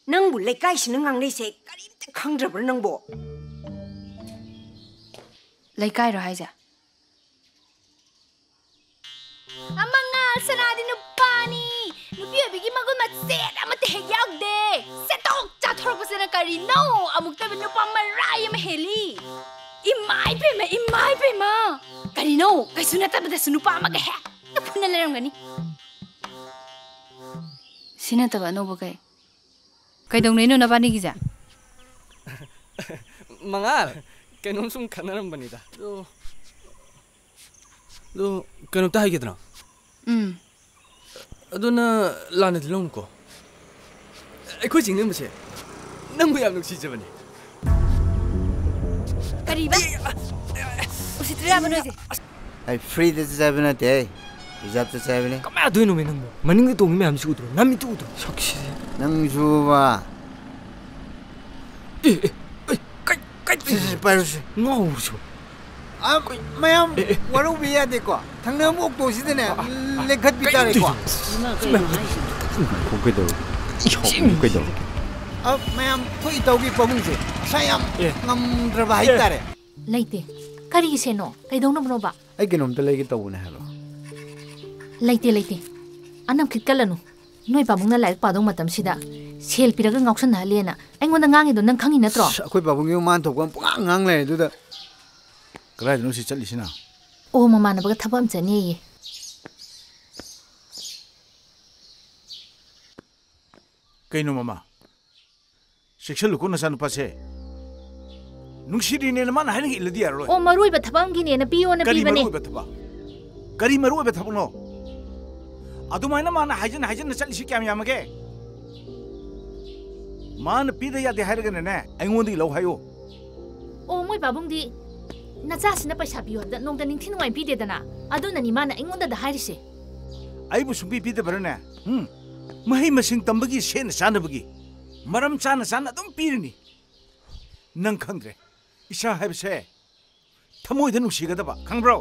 नंबु लेकाइसिन ngangnei करीमते खंगद्रब्र नंबो लेकाइ रो हाइजा अमंगा सनादि नुपानी नुपी अबिगी मगुन मसेट अमते हे यागदे सेटोक चाथोरपसना करी no अमुक्ता बे नुपा मराय म heli इमाई Pema करी नो कैसु नतबदे सुनुपा मगे हे फुना लेरमगनी सिनतबा नोबो कईदौनैनो नबानी गिजा मंगाल कैनोम सुम खनरमबनीदा दो कैनोमता हाइगेदना अदुना लानदि लौनको अखोय जिंगनेमसे नंबु याम नुक्सिजबनी करीबा उसित्रिया बनोजे आई फ्री दे जाबनाते रिजर्व च जाबने कमा दोइनो मे नंबु मनिंग तोंगी मैम सी उद्रो नामी तु उद्रो सक्सी नंजुबा पारुसे नौसु मैम वरु बिया देखो थंगने मोक तोसिदने लेखत बितारेको कोइदो अब मैम कोइ तौगी पमुंसे सायम ngमद्रबा हाइतारे लैते करी सेनो कैदौनबनोबा आई केनोमते लेगे तौने हेलो लैते अनम खिटकलनु नोय पामुंगना लाइक पादों मतम सिदा सेल पिरगा ngauसन हालेना आइंगोंदा ngangiदो नंग खंगी नत्रो अखोय पाबुंगी मान थोकम पुंगां ngang ले दुदा कराय नो सि चलिसिना ओ ममानबगा थबम चनिये कैनो मामा सेक्सलुको नसानु पासे नुंसिरिने मान हाइन इलदि यारो ओ मरुइबा थबमगिने न पियो न पिबने करी मरुइबा थबनो अदुमाइना मान हाइजन चलिसि क्याम यामगे मान पीदा यादे हाइरगने ने आइंगोंदि लौ हायो ओ मोय बाबुंगदि नचासिना पैसा पियो द नोंदा निंथि नुवाइ पिदेदना अदुननि मान आइंगोंदा द हाइरिसे आइबु सुंपि पिदे बरने मही मसिंग तंबगी सेन सानबगी मरम चाना अदुम पीरनी नंग खंद्रे इसा हाइबसे थमोइद नुसिगदबा खंब्रो